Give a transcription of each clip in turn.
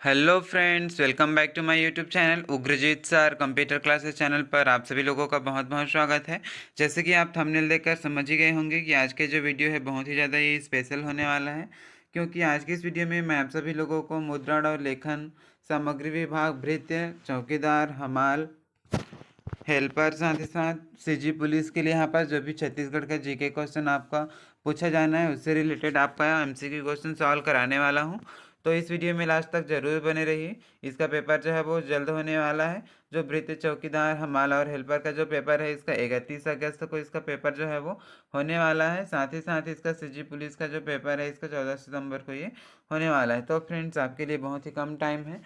Hello friends, welcome back to my YouTube channel Ugrajeet sir computer classes channel पर आप सभी लोगों का बहुत बहुत स्वागत है। जैसे कि आप थंबनेल देखकर समझ ही गए होंगे कि आज के जो वीडियो है बहुत ही ज़्यादा ही स्पेशल होने वाला है, क्योंकि आज की इस वीडियो में मैं आप सभी लोगों को मुद्रण और लेखन, सामग्री विभाग, भृत्य, चौकीदार, हमाल, हेल्पर, साथ ही साथ सीजी पुलिस के लिए यहाँ पर जो भी छत्तीसगढ़ का जीके क्वेश्चन आपका पूछा जाना है उससे रिलेटेड आपका एमसीक्यू क्वेश्चन सॉल्व कराने वाला हूँ। तो इस वीडियो में लास्ट तक जरूर बने रहिए। इसका पेपर जो है वो जल्द होने वाला है। जो भृत्य, चौकीदार, हमाल और हेल्पर का जो पेपर है इसका 31 अगस्त को इसका पेपर जो है वो होने वाला है। साथ ही साथ इसका सीजी पुलिस का जो पेपर है इसका 14 सितंबर को ये होने वाला है। तो फ्रेंड्स, आपके लिए बहुत ही कम टाइम है,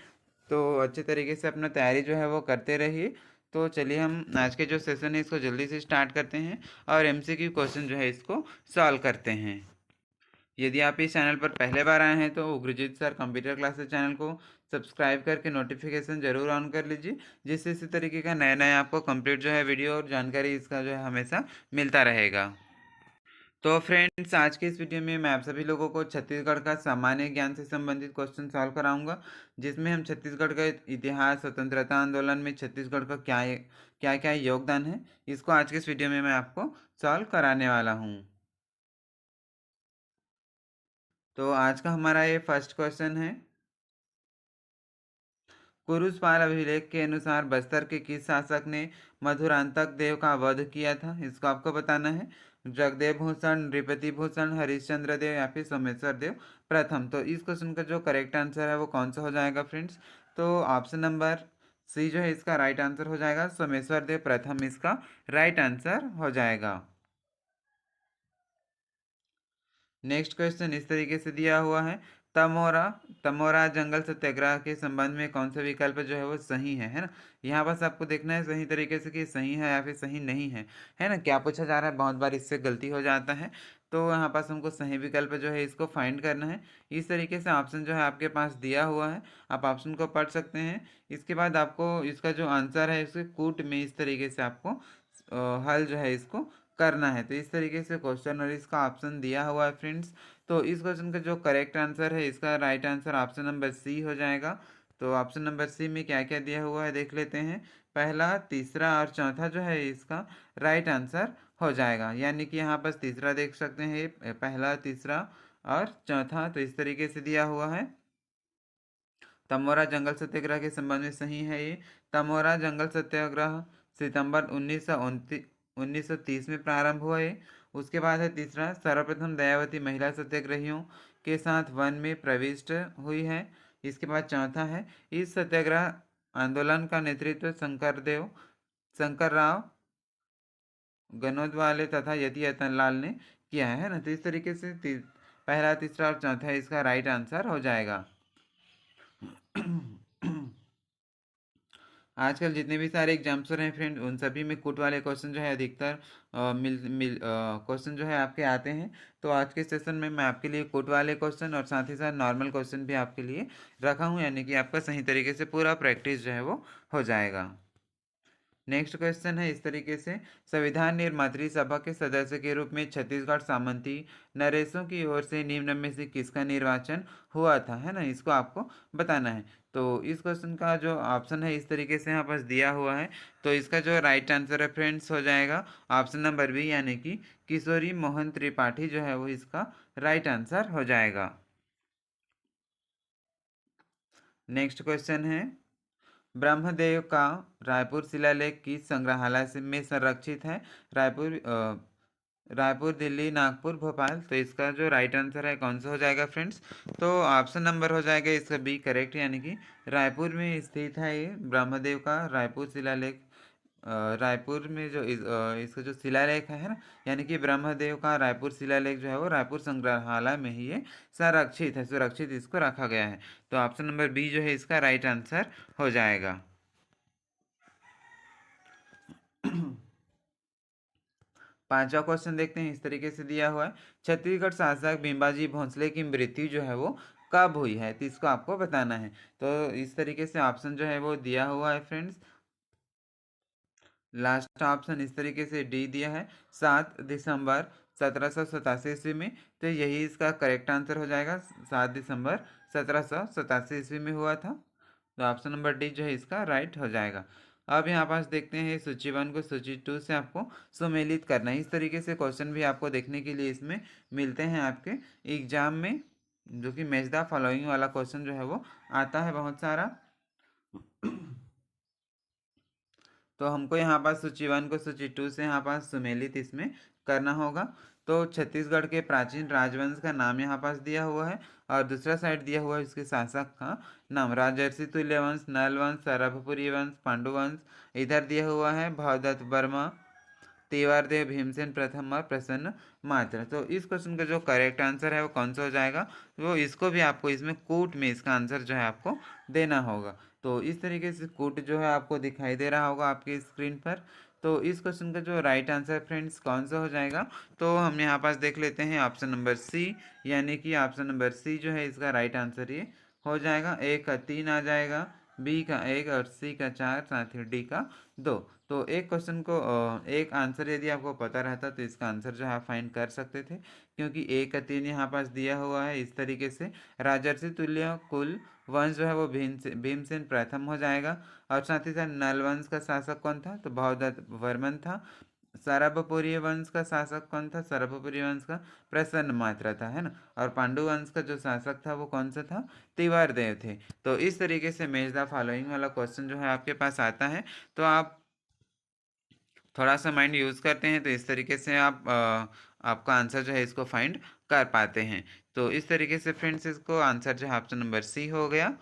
तो अच्छे तरीके से अपना तैयारी जो है वो करते रहिए। तो चलिए हम आज के जो सेशन है इसको जल्दी से स्टार्ट करते हैं और एमसीक्यू क्वेश्चन जो है इसको सॉल्व करते हैं। यदि आप इस चैनल पर पहले बार आए हैं तो उग्रजीत सर कंप्यूटर क्लासेस चैनल को सब्सक्राइब करके नोटिफिकेशन जरूर ऑन कर लीजिए, जिससे इसी तरीके का नया नया आपको कंप्लीट जो है वीडियो और जानकारी इसका जो है हमेशा मिलता रहेगा। तो फ्रेंड्स, आज के इस वीडियो में मैं आप सभी लोगों को छत्तीसगढ़ का सामान्य ज्ञान से संबंधित क्वेश्चन सॉल्व कराऊंगा, जिसमें हम छत्तीसगढ़ का इतिहास, स्वतंत्रता आंदोलन में छत्तीसगढ़ का क्या क्या योगदान है, इसको आज के इस वीडियो में मैं आपको सॉल्व कराने वाला हूँ। तो आज का हमारा ये फर्स्ट क्वेश्चन है। कुरुषपाल अभिलेख के अनुसार बस्तर के किस शासक ने मधुरांतक देव का वध किया था, इसको आपको बताना है। जगदेव भूषण, नृपति भूषण, हरिश्चंद्र देव या फिर सोमेश्वर देव प्रथम। तो इस क्वेश्चन का जो करेक्ट आंसर है वो कौन सा हो जाएगा फ्रेंड्स? तो ऑप्शन नंबर सी जो है इसका राइट आंसर हो जाएगा। सोमेश्वर देव प्रथम इसका राइट आंसर हो जाएगा। नेक्स्ट क्वेश्चन इस तरीके से दिया हुआ है। तमोरा तमोरा जंगल सत्याग्रह के संबंध में कौन सा विकल्प जो है वो सही है ना? यहाँ बस आपको देखना है सही तरीके से कि सही है या फिर सही नहीं है ना? क्या पूछा जा रहा है, बहुत बार इससे गलती हो जाता है। तो यहाँ पास हमको सही विकल्प जो है इसको फाइंड करना है। इस तरीके से ऑप्शन जो है आपके पास दिया हुआ है, आप ऑप्शन को पढ़ सकते हैं। इसके बाद आपको इसका जो आंसर है इसके कूट में इस तरीके से आपको हल जो है इसको करना है। तो इस तरीके से क्वेश्चन और इसका ऑप्शन दिया हुआ है फ्रेंड्स। तो इस क्वेश्चन का जो करेक्ट आंसर है इसका right answer option number C हो जाएगा। तो ऑप्शन नंबर सी में क्या क्या दिया हुआ है देख लेते हैं। पहला, तीसरा और चौथा जो है इसका राइट आंसर हो जाएगा। यानी कि यहाँ पर तीसरा देख सकते हैं, पहला, तीसरा और चौथा तो इस तरीके से दिया हुआ है। तमोरा जंगल सत्याग्रह के संबंध में सही है ये। तमोरा जंगल सत्याग्रह सितंबर 1930 में प्रारंभ हुआ है। उसके बाद है तीसरा, सर्वप्रथम दयावती महिला सत्याग्रहियों के साथ वन में प्रविष्ट हुई है। इसके बाद चौथा है, इस सत्याग्रह आंदोलन का नेतृत्व शंकर राव गनोदवाले तथा यति रतनलाल ने किया है ना? तो इस तरीके से पहला, तीसरा और चौथा इसका राइट आंसर हो जाएगा। आजकल जितने भी सारे एग्जाम्स हो रहे हैं फ्रेंड, उन सभी में कूट वाले क्वेश्चन जो है अधिकतर मिल मिल क्वेश्चन जो है आपके आते हैं। तो आज के सेशन में मैं आपके लिए कूट वाले क्वेश्चन और साथ ही साथ नॉर्मल क्वेश्चन भी आपके लिए रखा हूँ, यानी कि आपका सही तरीके से पूरा प्रैक्टिस जो है वो हो जाएगा। नेक्स्ट क्वेश्चन है इस तरीके से। संविधान निर्मात्री सभा के सदस्य के रूप में छत्तीसगढ़ सामंती नरेशों की ओर से निम्न में से किसका निर्वाचन हुआ था, है ना? इसको आपको बताना है। तो इस क्वेश्चन का जो ऑप्शन है इस तरीके से यहाँ पास दिया हुआ है। तो इसका जो राइट आंसर है फ्रेंड्स हो जाएगा ऑप्शन नंबर बी, यानी कि किशोरी मोहन त्रिपाठी जो है वो इसका राइट आंसर हो जाएगा। नेक्स्ट क्वेश्चन है, ब्रह्मदेव का रायपुर शिलालेख किस संग्रहालय से में संरक्षित है? रायपुर, दिल्ली, नागपुर, भोपाल। तो इसका जो राइट आंसर है कौन सा हो जाएगा फ्रेंड्स? तो ऑप्शन नंबर हो जाएगा इसका बी करेक्ट, यानी कि रायपुर में स्थित है ये ब्रह्मदेव का रायपुर शिलालेख। रायपुर में जो इसका जो शिलालेख है ना, यानी कि ब्रह्मदेव का रायपुर शिलालेख जो है वो रायपुर संग्रहालय में ही ये संरक्षित है, सुरक्षित इसको रखा गया है। तो ऑप्शन नंबर बी जो है इसका राइट आंसर हो जाएगा। पांचवा क्वेश्चन देखते हैं, इस तरीके से दिया हुआ है। छत्तीसगढ़ शासक भीमाजी भोंसले की मृत्यु जो है वो कब हुई है, तो इसको आपको बताना है। तो इस तरीके से ऑप्शन जो है वो दिया हुआ है फ्रेंड्स। लास्ट ऑप्शन इस तरीके से डी दिया है, 7 दिसंबर 1787 ईस्वी में। तो यही इसका करेक्ट आंसर हो जाएगा, 7 दिसंबर 1787 में हुआ था। तो ऑप्शन नंबर डी जो है इसका राइट हो जाएगा। अब यहाँ पास देखते हैं सूची 1 को सूची 2 से आपको सुमेलित करना है। इस तरीके से क्वेश्चन भी आपको देखने के लिए इसमें मिलते हैं आपके एग्जाम में, जो कि मैच द फॉलोइंग वाला क्वेश्चन जो है वो आता है बहुत सारा। तो हमको यहाँ पास सूची 1 को सूची 2 से यहाँ पास सुमेलित इसमें करना होगा। तो छत्तीसगढ़ के प्राचीन राजवंश का नाम यहाँ पास दिया हुआ है, और दूसरा साइड दिया हुआ है इसके शासक का नाम, राजर्षि तुल्य वंश, नल वंश, सरभपुरी वंश, पांडु वंश। इधर दिया हुआ है भवदत्त वर्मा, तेवारदेव, भीमसेन प्रथम और प्रसन्न मात्र। तो इस क्वेश्चन का जो करेक्ट आंसर है वो कौन सा हो जाएगा, वो इसको भी आपको इसमें कूट में इसका आंसर जो है आपको देना होगा। तो इस तरीके से कूट जो है आपको दिखाई दे रहा होगा आपके स्क्रीन पर। तो इस क्वेश्चन का जो राइट आंसर फ्रेंड्स कौन सा हो जाएगा, तो हम यहाँ पास देख लेते हैं ऑप्शन नंबर सी, यानी कि ऑप्शन नंबर सी जो है इसका राइट आंसर ये हो जाएगा। ए का 3 आ जाएगा, बी का 1 और सी का 4, साथ ही डी का 2। तो एक क्वेश्चन को एक आंसर यदि आपको पता रहता तो इसका आंसर जो है आप फाइंड कर सकते थे, क्योंकि 1 का 3 यहाँ पास दिया हुआ है इस तरीके से। राजर्षि तुल्य कुल वंश जो है वो भीमसेन प्रथम हो जाएगा, और साथ ही साथ नल वंश का शासक कौन था, तो भवदत्त वर्मन था। सरभपुरी वंश का शासक कौन था, सरभपुरी वंश का प्रसन्न मात्रा था, है ना। और पांडु वंश का जो शासक था वो कौन सा था, तिवार देव थे। तो इस तरीके से मैच द फॉलोइंग वाला क्वेश्चन जो है आपके पास आता है। तो आप थोड़ा सा माइंड यूज़ करते हैं तो इस तरीके से आप आपका आंसर जो है इसको फाइंड कर पाते हैं। तो इस तरीके से फ्रेंड्स इसको आंसर जो है ऑप्शन नंबर सी हो गया।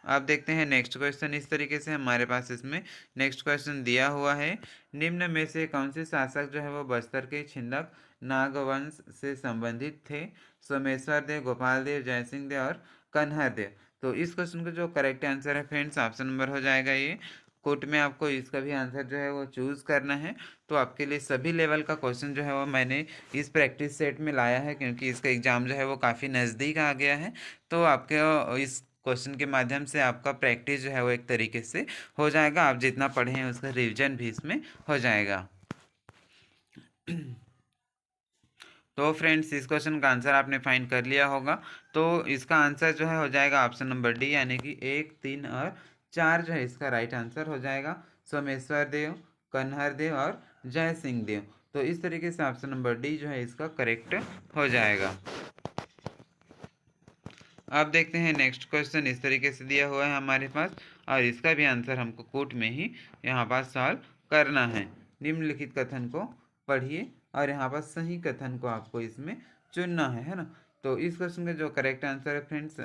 आप देखते हैं नेक्स्ट क्वेश्चन। इस तरीके से हमारे पास इसमें नेक्स्ट क्वेश्चन दिया हुआ है, निम्न में से कौन से शासक जो है वो बस्तर के छिंदक नागवंश से संबंधित थे, सोमेश्वर देव, गोपाल देव, जयसिंह देव और कन्हर देव। तो इस क्वेश्चन का जो करेक्ट आंसर है फ्रेंड्स ऑप्शन नंबर हो जाएगा ये कोर्ट में। आपको इसका भी आंसर जो है वो चूज़ करना है। तो आपके लिए सभी लेवल का क्वेश्चन जो है वो मैंने इस प्रैक्टिस सेट में लाया है, क्योंकि इसका एग्ज़ाम जो है वो काफ़ी नज़दीक आ गया है। तो आपके इस क्वेश्चन के माध्यम से आपका प्रैक्टिस जो है वो एक तरीके से हो जाएगा, आप जितना पढ़े हैं उसका रिविजन भी इसमें हो जाएगा। तो फ्रेंड्स इस क्वेश्चन का आंसर आपने फाइंड कर लिया होगा। तो इसका आंसर जो है हो जाएगा ऑप्शन नंबर डी, यानी कि 1, 3 और 4 जो है इसका राइट आंसर हो जाएगा। सोमेश्वर देव, कन्हर देव और जय सिंह देव। तो इस तरीके से ऑप्शन नंबर डी जो है इसका करेक्ट हो जाएगा। अब देखते हैं नेक्स्ट क्वेश्चन। इस तरीके से दिया हुआ है हमारे पास, और इसका भी आंसर हमको कोर्ट में ही यहाँ पास सॉल्व करना है। निम्नलिखित कथन को पढ़िए और यहाँ पर सही कथन को आपको इसमें चुनना है ना। तो इस क्वेश्चन का जो करेक्ट आंसर है फ्रेंड्स,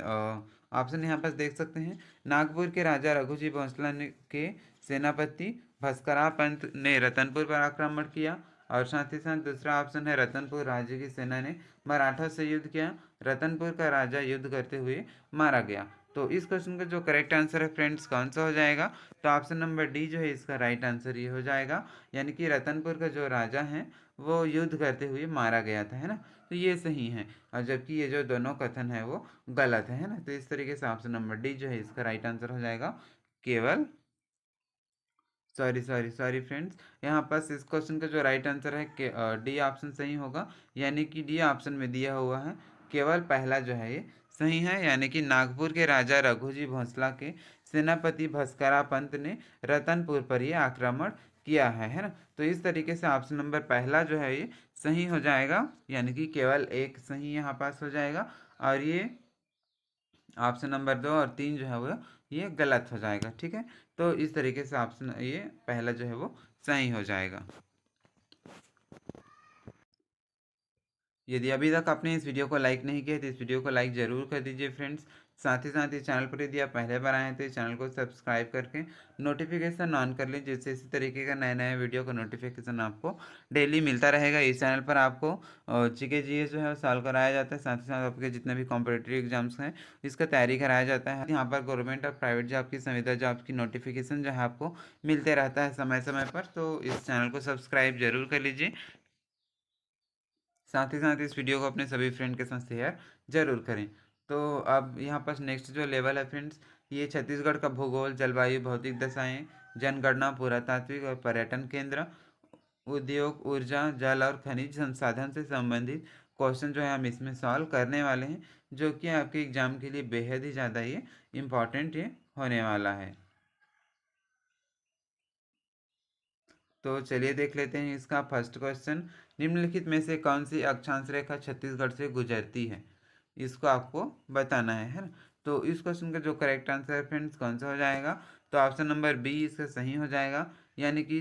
ऑप्शन यहाँ पर देख सकते हैं। नागपुर के राजा रघुजी भोसला के सेनापति भस्करा पंत ने रतनपुर पर आक्रमण किया, और साथ ही साथ दूसरा ऑप्शन है रतनपुर राज्य की सेना ने मराठा से युद्ध किया, रतनपुर का राजा युद्ध करते हुए मारा गया। तो इस क्वेश्चन का जो करेक्ट आंसर है फ्रेंड्स कौन सा हो जाएगा, तो ऑप्शन नंबर डी जो है इसका राइट आंसर ये हो जाएगा, यानी कि रतनपुर का जो राजा है वो युद्ध करते हुए मारा गया था, है ना। तो ये सही है, और जबकि ये जो दोनों कथन है वो गलत है ना। तो इस तरीके से ऑप्शन नंबर डी जो है इसका राइट आंसर हो जाएगा। केवल सॉरी फ्रेंड्स, यहाँ पास इस क्वेश्चन का जो राइट आंसर है कि डी ऑप्शन सही होगा, यानी कि डी ऑप्शन में दिया हुआ है केवल पहला जो है ये सही है, यानी कि नागपुर के राजा रघुजी भोसला के सेनापति भस्करा पंत ने रतनपुर पर ये आक्रमण किया है ना। तो इस तरीके से ऑप्शन नंबर पहला जो है ये सही हो जाएगा, यानी कि केवल एक सही यहाँ पास हो जाएगा, और ये ऑप्शन नंबर 2 और 3 जो है वो ये गलत हो जाएगा, ठीक है। तो इस तरीके से ऑप्शन ये पहला जो है वो सही हो जाएगा। यदि अभी तक आपने इस वीडियो को लाइक नहीं किया तो इस वीडियो को लाइक ज़रूर कर दीजिए फ्रेंड्स। साथ ही साथ इस चैनल पर यदि आप पहले बार आए हैं तो इस चैनल को सब्सक्राइब करके नोटिफिकेशन ऑन कर लीजिए, जिससे इसी तरीके का नए नए वीडियो का नोटिफिकेशन आपको डेली मिलता रहेगा। इस चैनल पर आपको जीके जीएस जो है वो सॉल्व कराया जाता है, साथ ही साथ आपके जितने भी कॉम्पिटिटिव एग्जाम्स हैं इसका तैयारी कराया जाता है। यहाँ पर गवर्नमेंट और प्राइवेट जॉब की, संविदा जॉब की नोटिफिकेशन जो है आपको मिलते रहता है समय समय पर। तो इस चैनल को सब्सक्राइब जरूर कर लीजिए। साथ ही साथ इस वीडियो को अपने सभी फ्रेंड के साथ शेयर जरूर करें। तो अब यहाँ पर नेक्स्ट जो लेवल है फ्रेंड्स, ये छत्तीसगढ़ का भूगोल, जलवायु, भौतिक दशाएं, जनगणना, पुरातात्विक और पर्यटन केंद्र, उद्योग, ऊर्जा, जल और खनिज संसाधन से संबंधित क्वेश्चन जो है हम इसमें सॉल्व करने वाले हैं, जो कि आपके एग्जाम के लिए बेहद ही ज़्यादा ये इम्पॉर्टेंट ये होने वाला है। तो चलिए देख लेते हैं इसका फर्स्ट क्वेश्चन। निम्नलिखित में से कौन सी अक्षांश रेखा छत्तीसगढ़ से गुजरती है, इसको आपको बताना है ना। तो इस क्वेश्चन का जो करेक्ट आंसर है फ्रेंड्स कौन सा हो जाएगा, तो ऑप्शन नंबर बी इसका सही हो जाएगा, यानी कि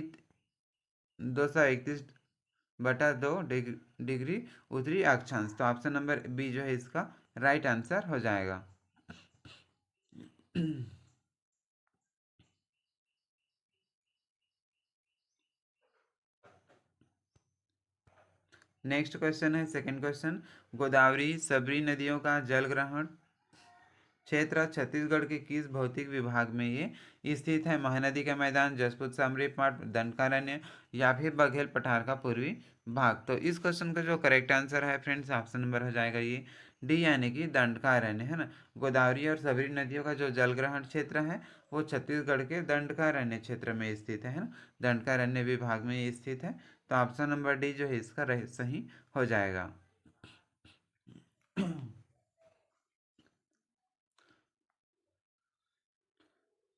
231/2 डिग्री उत्तरी अक्षांश। तो ऑप्शन नंबर बी जो है इसका राइट आंसर हो जाएगा। नेक्स्ट क्वेश्चन है सेकंड क्वेश्चन। गोदावरी सबरी नदियों का जल ग्रहण क्षेत्र छत्तीसगढ़ के किस भौतिक विभाग में ये स्थित है? महानदी का मैदान, जसपुर सामरी पाट, दंडकारण्य या फिर बघेल पठार का पूर्वी भाग। तो इस क्वेश्चन का जो करेक्ट आंसर है फ्रेंड्स ऑप्शन नंबर हो जाएगा ये डी, यानी कि दंडकारण्य है ना। गोदावरी और सबरी नदियों का जो जल ग्रहण क्षेत्र है वो छत्तीसगढ़ के दंडकारण्य क्षेत्र में स्थित है ना। दंडकारण्य विभाग में ये स्थित है। तो ऑप्शन नंबर डी जो है इसका सही हो जाएगा।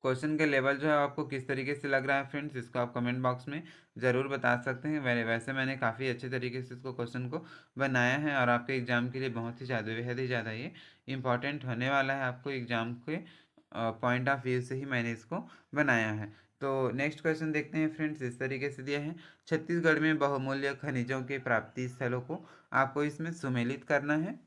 क्वेश्चन के लेवल जो है आपको किस तरीके से लग रहा है फ्रेंड्स, इसको आप कमेंट बॉक्स में ज़रूर बता सकते हैं। वैसे मैंने काफ़ी अच्छे तरीके से इसको क्वेश्चन को बनाया है और आपके एग्ज़ाम के लिए बहुत ही ज़्यादा बेहद ही ज़्यादा ये इंपॉर्टेंट होने वाला है। आपको एग्ज़ाम के पॉइंट ऑफ व्यू से ही मैंने इसको बनाया है। तो नेक्स्ट क्वेश्चन देखते हैं फ्रेंड्स, इस तरीके से दिया है। छत्तीसगढ़ में बहुमूल्य खनिजों के प्राप्ति स्थलों को आपको इसमें सुमेलित करना है।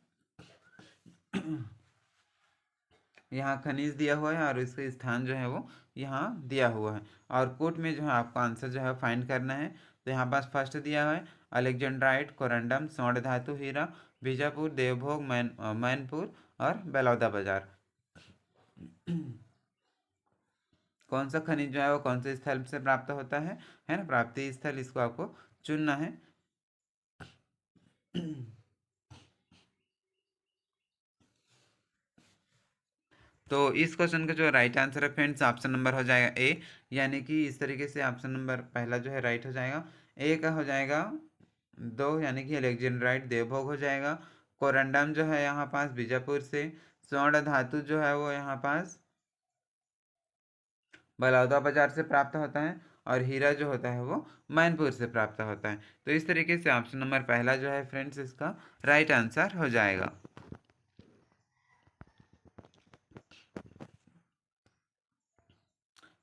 यहाँ खनिज दिया हुआ है और इसका स्थान जो है वो यहाँ दिया हुआ है, और कोट में जो है आपको आंसर जो है फाइंड करना है। तो यहाँ पास फर्स्ट दिया हुआ है अलेक्जेंड्राइट, कोरंडम, स्वर्ण धातु, हीरा, बीजापुर, देवभोग, मैनपुर और बेलौदा बाजार। कौन सा खनिज जो है वो कौन से स्थल से प्राप्त होता है ना, प्राप्ति स्थल इसको आपको चुनना है। तो इस क्वेश्चन का जो राइट आंसर है फ्रेंड्स ऑप्शन नंबर हो जाएगा ए, यानी कि इस तरीके से ऑप्शन नंबर पहला जो है राइट हो जाएगा। ए का हो जाएगा 2, यानी कि अलेक्जेंड्राइट देवभोग हो जाएगा। कोरंडम जो है यहाँ पास बीजापुर से, स्वर्ण धातु जो है वो यहाँ पास बलौदा बाजार से प्राप्त होता है, और हीरा जो होता है वो मैनपुर से प्राप्त होता है। तो इस तरीके से ऑप्शन नंबर पहला जो है फ्रेंड्स इसका राइट आंसर हो जाएगा।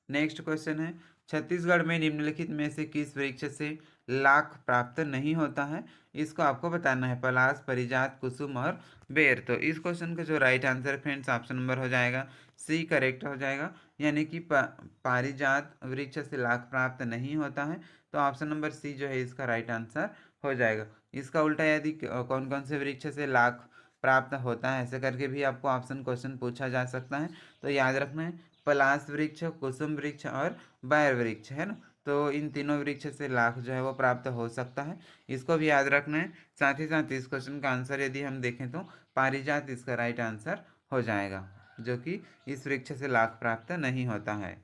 नेक्स्ट क्वेश्चन है, छत्तीसगढ़ में निम्नलिखित में से किस वृक्ष से लाख प्राप्त नहीं होता है, इसको आपको बताना है। पलाश, परिजात, कुसुम और बेर। तो इस क्वेश्चन का जो right answer friends option number हो जाएगा सी करेक्ट हो जाएगा, यानी कि पारिजात वृक्ष से लाख प्राप्त नहीं होता है। तो ऑप्शन नंबर सी जो है इसका राइट आंसर हो जाएगा। इसका उल्टा यदि कौन कौन से वृक्ष से लाख प्राप्त होता है ऐसे करके भी आपको ऑप्शन क्वेश्चन पूछा जा सकता है। तो याद रखना है पलाश वृक्ष, कुसुम वृक्ष और बैर वृक्ष है ना। तो इन तीनों वृक्ष से लाख जो है वो प्राप्त हो सकता है, इसको भी याद रखना है। साथ ही साथ इस क्वेश्चन का आंसर यदि हम देखें तो पारिजात इसका राइट आंसर हो जाएगा, जो कि इस वृक्ष से लाख प्राप्त नहीं होता है।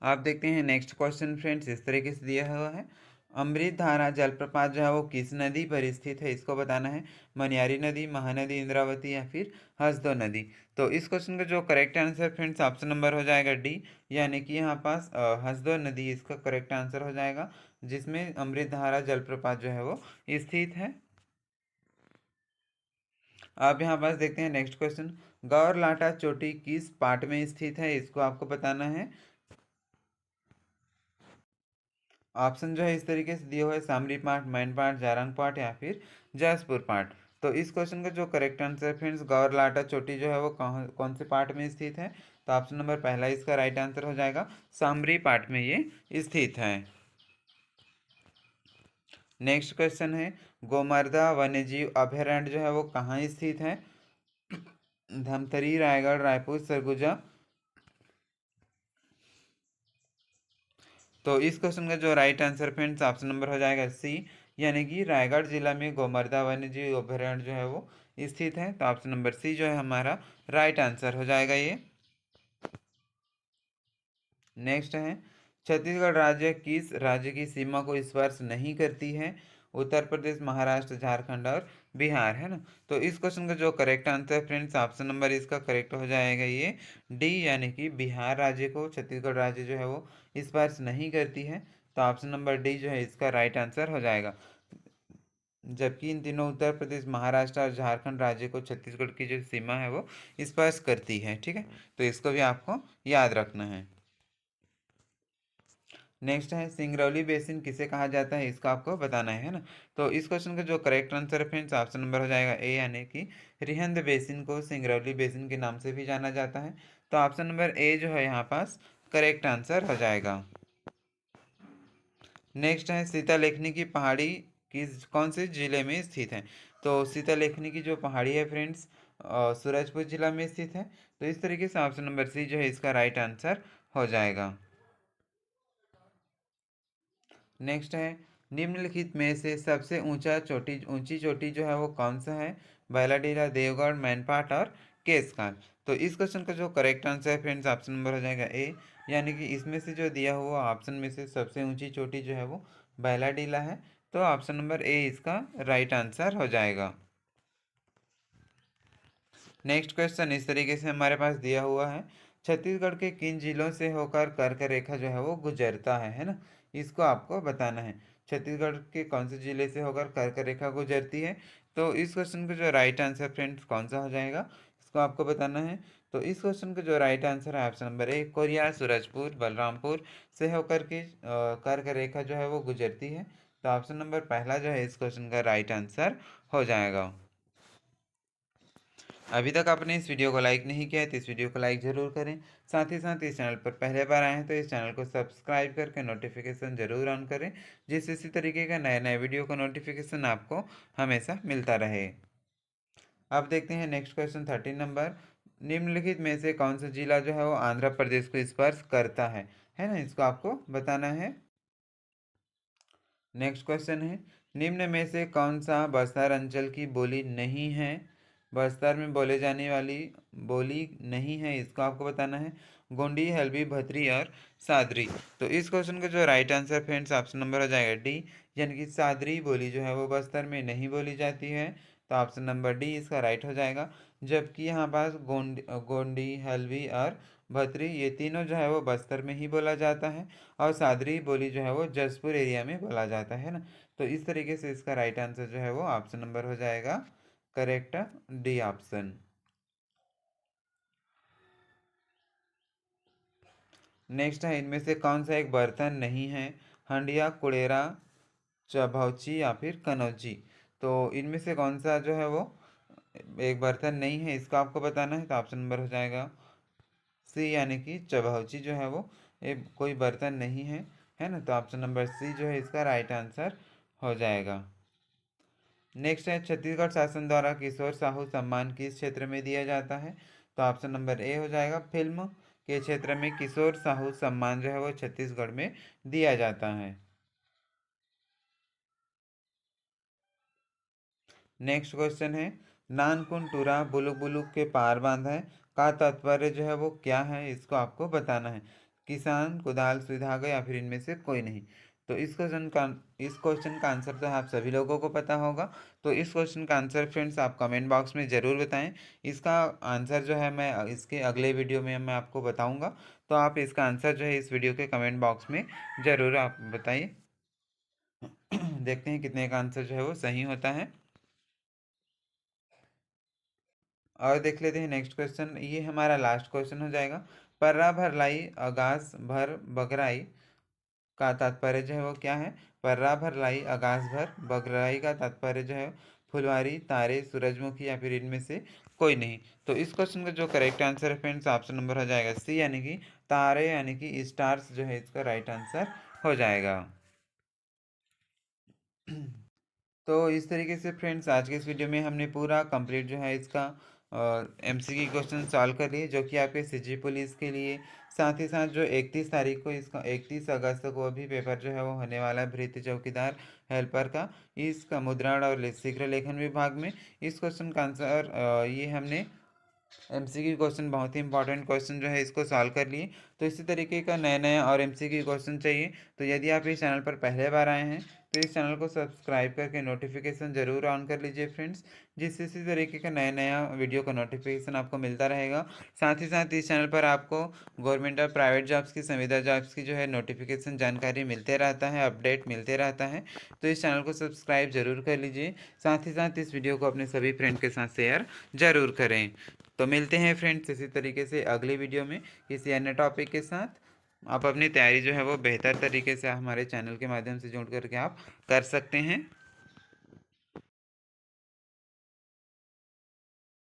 आप देखते हैं नेक्स्ट क्वेश्चन फ्रेंड्स, इस तरीके से दिया हुआ है। अमृत धारा जलप्रपात जो है वो किस नदी पर स्थित है, इसको बताना है। मनियारी नदी, महानदी, इंद्रावती या फिर हसदो नदी। तो इस क्वेश्चन का जो correct answer friends option number हो जाएगा डी, यानी कि यहाँ पास हसदो नदी इसका करेक्ट आंसर हो जाएगा, जिसमें अमृत धारा जलप्रपात जो है वो स्थित है। आप यहाँ पास देखते हैं नेक्स्ट क्वेश्चन, गौर लाटा चोटी किस पार्ट में स्थित है, इसको आपको बताना है। ऑप्शन जो है इस तरीके से दिए हुए सामरी पाठ, मैन पाठ, जारंग पाठ या फिर जसपुर पाठ। तो इस क्वेश्चन का जो करेक्ट आंसर है फ्रेंड्स, गौर लाटा चोटी जो है वो कौन कौन से पार्ट में स्थित है, तो ऑप्शन नंबर पहला इसका राइट आंसर हो जाएगा, सामरी पाठ में ये स्थित है। नेक्स्ट क्वेश्चन है, गोमर्दा वन्यजीव अभयारण्य जो है वो कहाँ स्थित है, धमतरी, रायगढ़, रायपुर, सरगुजा। तो इस क्वेश्चन का जो right answer friends option number हो जाएगा सी, यानी कि रायगढ़ जिला में गोमर्दा वन्यजीव अभयारण्य जो है वो स्थित है। तो ऑप्शन नंबर सी जो है हमारा राइट आंसर हो जाएगा ये। नेक्स्ट है, छत्तीसगढ़ राज्य किस राज्य की सीमा को स्पर्श नहीं करती है? उत्तर प्रदेश, महाराष्ट्र, झारखंड और बिहार, है ना। तो इस क्वेश्चन का जो correct answer friends, option number इसका करेक्ट हो जाएगा ये डी, यानी कि बिहार राज्य को छत्तीसगढ़ राज्य जो है वो स्पर्श नहीं करती है। तो ऑप्शन नंबर डी जो है इसका राइट आंसर हो जाएगा। जबकि इन तीनों उत्तर प्रदेश, महाराष्ट्र और झारखंड राज्य को छत्तीसगढ़ की जो सीमा है वो स्पर्श करती है, ठीक है। तो इसको भी आपको याद रखना है। नेक्स्ट है सिंगरौली बेसिन किसे कहा जाता है, इसको आपको बताना है ना। तो इस क्वेश्चन का जो करेक्ट आंसर है फ्रेंड्स, ऑप्शन नंबर हो जाएगा ए, यानी कि रिहंद बेसिन को सिंगरौली बेसिन के नाम से भी जाना जाता है। तो ऑप्शन नंबर ए जो है यहाँ पास करेक्ट आंसर हो जाएगा। नेक्स्ट है सीतालेखनी की पहाड़ी किस कौन से जिले में स्थित है? तो सीतालेखनी की जो पहाड़ी है फ्रेंड्स सूरजपुर जिला में स्थित है। तो इस तरीके से ऑप्शन नंबर सी जो है इसका राइट आंसर हो जाएगा। नेक्स्ट है निम्नलिखित में से सबसे ऊंची चोटी जो है वो कौन सा है? बैलाडीला, देवगढ़, मैनपाट और केसकाल। तो इस क्वेश्चन का जो करेक्ट आंसर है फ्रेंड्स, ऑप्शन नंबर हो जाएगा ए, यानी कि इसमें से जो दिया हुआ ऑप्शन में से सबसे ऊंची चोटी जो है वो बैलाडीला है। तो ऑप्शन नंबर ए इसका राइट आंसर हो जाएगा। नेक्स्ट क्वेश्चन इस तरीके से हमारे पास दिया हुआ है, छत्तीसगढ़ के किन जिलों से होकर कर्क रेखा जो है वो गुजरता है ना। इसको आपको बताना है, छत्तीसगढ़ के कौन से जिले से होकर कर्क रेखा गुजरती है। तो इस क्वेश्चन का जो राइट आंसर फ्रेंड्स कौन सा हो जाएगा, इसको आपको बताना है। तो इस क्वेश्चन का जो राइट आंसर है option number A, Korea, Surajpur, Balrampur से होकर के कर्क रेखा जो है वो गुजरती है। तो ऑप्शन नंबर पहला जो है इस क्वेश्चन का राइट आंसर हो जाएगा। अभी तक आपने इस वीडियो को लाइक नहीं किया है तो इस वीडियो को लाइक ज़रूर करें। साथ ही साथ इस चैनल पर पहले बार आए हैं तो इस चैनल को सब्सक्राइब करके नोटिफिकेशन ज़रूर ऑन करें, जिससे इसी तरीके का नए नए वीडियो का नोटिफिकेशन आपको हमेशा मिलता रहे। अब देखते हैं नेक्स्ट क्वेश्चन 13 नंबर, निम्नलिखित में से कौन सा जिला जो है वो आंध्र प्रदेश को स्पर्श करता है ना, इसको आपको बताना है। नेक्स्ट क्वेश्चन है, निम्न में से कौन सा बस्तर अंचल की बोली नहीं है? बस्तर में बोले जाने वाली बोली नहीं है, इसको आपको बताना है। गोंडी, हल्बी, भतरी और सादरी। तो इस क्वेश्चन का जो right answer friends option number हो जाएगा डी, यानी कि सादरी बोली जो है वो बस्तर में नहीं बोली जाती है। तो ऑप्शन नंबर डी इसका राइट हो जाएगा। जबकि यहाँ पास गोंडी, हल्बी और भतरी ये तीनों जो है वो बस्तर में ही बोला जाता है, और सादरी बोली जो है वो जसपुर एरिया में बोला जाता है ना। तो इस तरीके से इसका राइट आंसर जो है वो ऑप्शन नंबर हो जाएगा करेक्ट, डी ऑप्शन। नेक्स्ट है इनमें से कौन सा एक बर्तन नहीं है? हंडिया, कुड़ेरा, चभौची या फिर कनौजी। तो इनमें से कौन सा जो है वो एक बर्तन नहीं है, इसको आपको बताना है। तो ऑप्शन नंबर हो जाएगा सी, यानी कि चभौची जो है वो एक कोई बर्तन नहीं है ना। तो ऑप्शन नंबर सी जो है इसका राइट आंसर हो जाएगा। नेक्स्ट है छत्तीसगढ़ शासन द्वारा किशोर साहू सम्मान किस क्षेत्र में दिया जाता है? तो ऑप्शन नंबर ए हो जाएगा, फिल्म के क्षेत्र में किशोर साहू सम्मान जो है वो छत्तीसगढ़ में दिया जाता है। नेक्स्ट क्वेश्चन है, नानकुन टूरा बुलुक बुलुक के पार बांधा है का तात्पर्य जो है वो क्या है, इसको आपको बताना है। किसान, कुदाल, सुधागर या फिर इनमें से कोई नहीं। तो इस क्वेश्चन का आंसर तो आप सभी लोगों को पता होगा। तो इस क्वेश्चन का आंसर फ्रेंड्स आप कमेंट बॉक्स में ज़रूर बताएं। इसका आंसर जो है मैं इसके अगले वीडियो में मैं आपको बताऊंगा। तो आप इसका आंसर जो है इस वीडियो के कमेंट बॉक्स में ज़रूर आप बताइए। देखते हैं कितने का आंसर जो है वो सही होता है। और देख लेते हैं नेक्स्ट क्वेश्चन, ये हमारा लास्ट क्वेश्चन हो जाएगा। पर्रा भरलाई अगास भर बगराई का तात्पर्य जो है वो क्या है? पर्रा भरलाई अगास भर बगराई का तात्पर्य जो है फुलवारी, तारे, सूरजमुखी या फिर इनमें से कोई नहीं। तो इस क्वेश्चन का जो करेक्ट आंसर है फ्रेंड्स ऑप्शन नंबर हो जाएगा सी, यानी कि तारे यानी कि स्टार्स जो है इसका राइट आंसर हो जाएगा। तो इस तरीके से फ्रेंड्स आज के इस वीडियो में हमने पूरा कंप्लीट जो है इसका एमसीक्यू क्वेश्चन सॉल्व कर लिए, जो कि आपके सीजी पुलिस के लिए। साथ ही साथ जो 31 तारीख को इसका 31 अगस्त को अभी पेपर जो है वो होने वाला है भृत्य चौकीदार हेल्पर का, इसका मुद्रण और शीघ्र लेखन विभाग में। इस क्वेश्चन का आंसर ये हमने एमसीक्यू क्वेश्चन बहुत ही इंपॉर्टेंट क्वेश्चन जो है इसको सॉल्व कर लिए। तो इसी तरीके का नए नए और एमसीक्यू क्वेश्चन चाहिए तो यदि आप इस चैनल पर पहले बार आए हैं तो इस चैनल को सब्सक्राइब करके नोटिफिकेशन ज़रूर ऑन कर लीजिए फ्रेंड्स, जिससे इसी तरीके का नया नया वीडियो का नोटिफिकेशन आपको मिलता रहेगा। साथ ही साथ इस चैनल पर आपको गवर्नमेंट और प्राइवेट जॉब्स की, संविदा जॉब्स की जो है नोटिफिकेशन जानकारी मिलते रहता है, अपडेट मिलते रहता है। तो इस चैनल को सब्सक्राइब ज़रूर कर लीजिए। साथ ही साथ इस वीडियो को अपने सभी फ्रेंड के साथ शेयर ज़रूर करें। तो मिलते हैं फ्रेंड्स इसी तरीके से अगली वीडियो में किसी अन्य टॉपिक के साथ। आप अपनी तैयारी जो है वो बेहतर तरीके से हमारे चैनल के माध्यम से जुड़ करके आप कर सकते हैं।